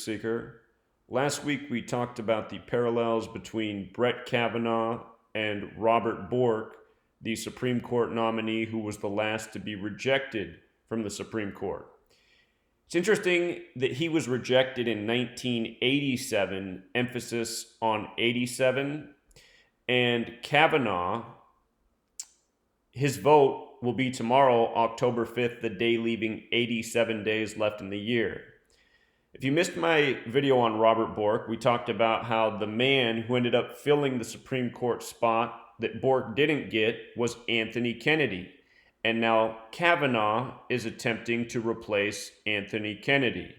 Seeker. Last week we talked about the parallels between Brett Kavanaugh and Robert Bork, the Supreme Court nominee who was the last to be rejected from the Supreme Court. It's interesting that he was rejected in 1987, emphasis on 87, and Kavanaugh, his vote will be tomorrow, October 5th, the day leaving 87 days left in the year. If you missed my video on Robert Bork, we talked about how the man who ended up filling the Supreme Court spot that Bork didn't get was Anthony Kennedy. And now Kavanaugh is attempting to replace Anthony Kennedy.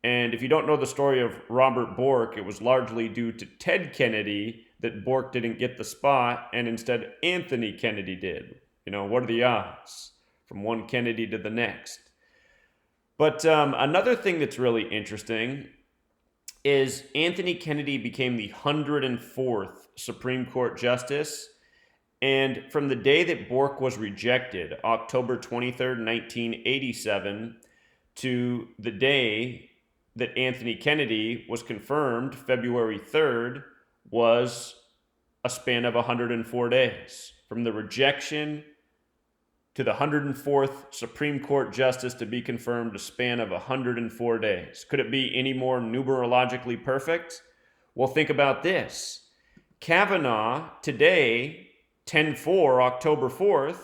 And if you don't know the story of Robert Bork, it was largely due to Ted Kennedy that Bork didn't get the spot, and instead Anthony Kennedy did. You know, what are the odds from one Kennedy to the next? But another thing that's really interesting is Anthony Kennedy became the 104th Supreme Court Justice. And from the day that Bork was rejected, October 23rd, 1987, to the day that Anthony Kennedy was confirmed, February 3rd, was a span of 104 days. From the rejection to the 104th Supreme Court Justice to be confirmed, a span of 104 days. Could it be any more numerologically perfect? Well, think about this. Kavanaugh today, 10-4, October 4th,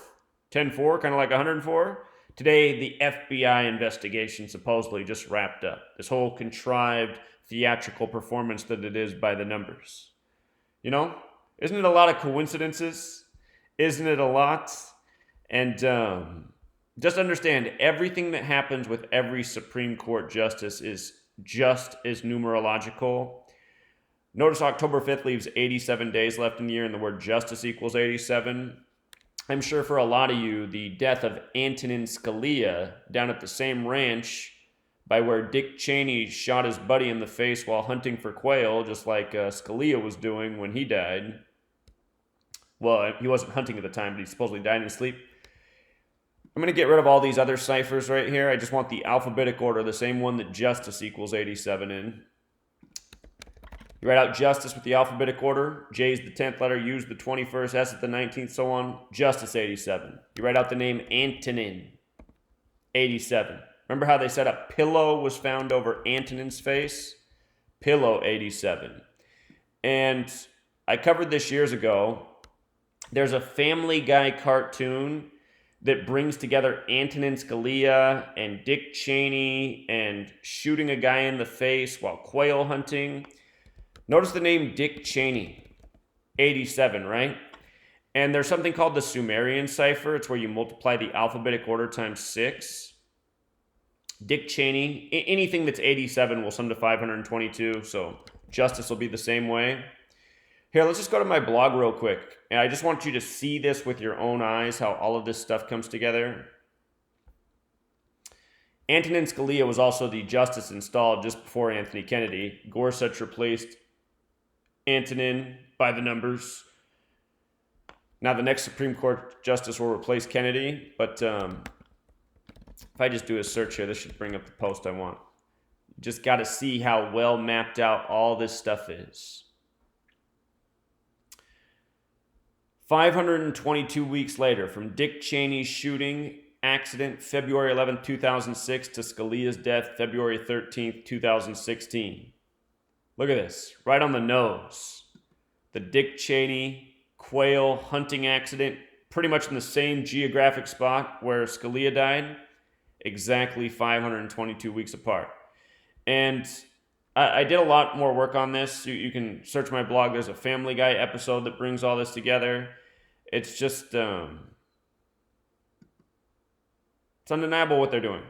10-4, kind of like 104. Today, the FBI investigation supposedly just wrapped up. This whole contrived theatrical performance that it is by the numbers. You know, isn't it a lot of coincidences? Isn't it a lot? And just understand, everything that happens with every Supreme Court justice is just as numerological. Notice October 5th leaves 87 days left in the year, and the word justice equals 87. I'm sure for a lot of you, the death of Antonin Scalia down at the same ranch by where Dick Cheney shot his buddy in the face while hunting for quail, just like Scalia was doing when he died. Well, he wasn't hunting at the time, but he supposedly died in his sleep. I'm going to get rid of all these other ciphers right here. I just want the alphabetic order, the same one that justice equals 87 in. You write out justice with the alphabetic order. J is the 10th letter, U is the 21st, S is the 19th, so on. Justice 87. You write out the name Antonin, 87. Remember how they said a pillow was found over Antonin's face? Pillow 87. And I covered this years ago. There's a Family Guy cartoon that brings together Antonin Scalia and Dick Cheney and shooting a guy in the face while quail hunting. Notice the name Dick Cheney, 87, right? And there's something called the Sumerian cipher. It's where you multiply the alphabetic order times 6. Dick Cheney, anything that's 87 will sum to 522, so justice will be the same way. Here, let's just go to my blog real quick. And I just want you to see this with your own eyes, how all of this stuff comes together. Antonin Scalia was also the justice installed just before Anthony Kennedy. Gorsuch replaced Antonin by the numbers. Now the next Supreme Court justice will replace Kennedy. But if I just do a search here, this should bring up the post I want. Just got to see how well mapped out all this stuff is. 522 weeks later, from Dick Cheney's shooting accident, February 11, 2006, to Scalia's death, February 13, 2016. Look at this, right on the nose. The Dick Cheney quail hunting accident, pretty much in the same geographic spot where Scalia died, exactly 522 weeks apart. And I did a lot more work on this. You can search my blog. There's a Family Guy episode that brings all this together. It's just, it's undeniable what they're doing.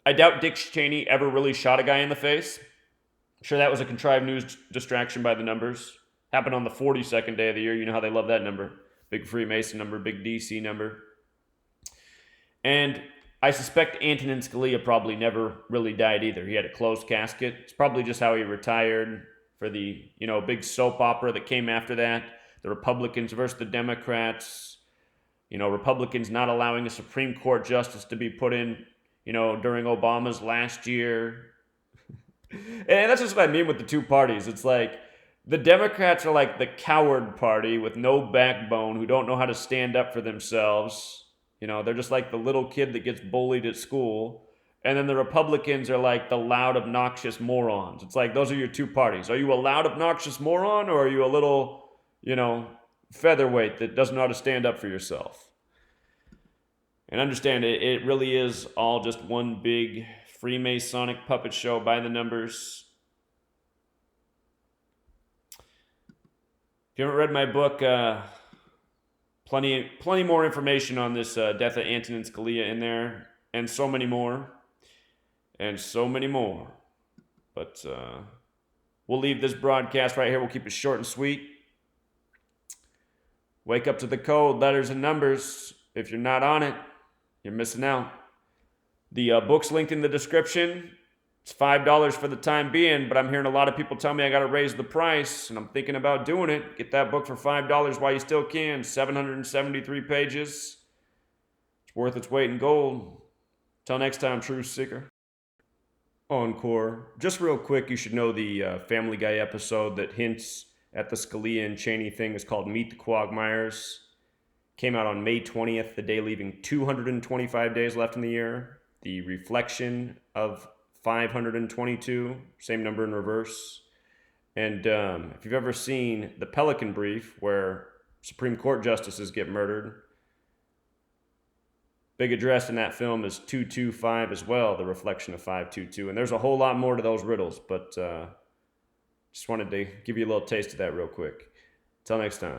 I doubt Dick Cheney ever really shot a guy in the face. I'm sure that was a contrived news distraction by the numbers. Happened on the 42nd day of the year. You know how they love that number. Big Freemason number, big DC number. And I suspect Antonin Scalia probably never really died either. He had a closed casket. It's probably just how he retired for the, big soap opera that came after that. The Republicans versus the Democrats. Republicans not allowing a Supreme Court justice to be put in, during Obama's last year. And that's just what I mean with the two parties. It's like the Democrats are like the coward party with no backbone who don't know how to stand up for themselves. They're just like the little kid that gets bullied at school. And then the Republicans are like the loud, obnoxious morons. It's like those are your two parties. Are you a loud, obnoxious moron, or are you a little, you know, featherweight that doesn't know how to stand up for yourself? And understand it really is all just one big Freemasonic puppet show by the numbers. If you haven't read my book, plenty more information on this death of Antonin Scalia in there, and so many more, and so many more. But we'll leave this broadcast right here. We'll keep it short and sweet. Wake up to the code, letters and numbers. If you're not on it, you're missing out. The book's linked in the description. It's $5 for the time being, but I'm hearing a lot of people tell me I got to raise the price, and I'm thinking about doing it. Get that book for $5 while you still can. 773 pages. It's worth its weight in gold. Till next time, truth seeker. Encore. Just real quick, you should know the Family Guy episode that hints at the Scalia and Cheney thing is called Meet the Quagmires. Came out on May 20th, the day leaving 225 days left in the year. The reflection of 522, same number in reverse. And if you've ever seen the Pelican Brief, where Supreme Court justices get murdered, big address in that film is 225 as well, the reflection of 522. And there's a whole lot more to those riddles, but just wanted to give you a little taste of that real quick. Till next time.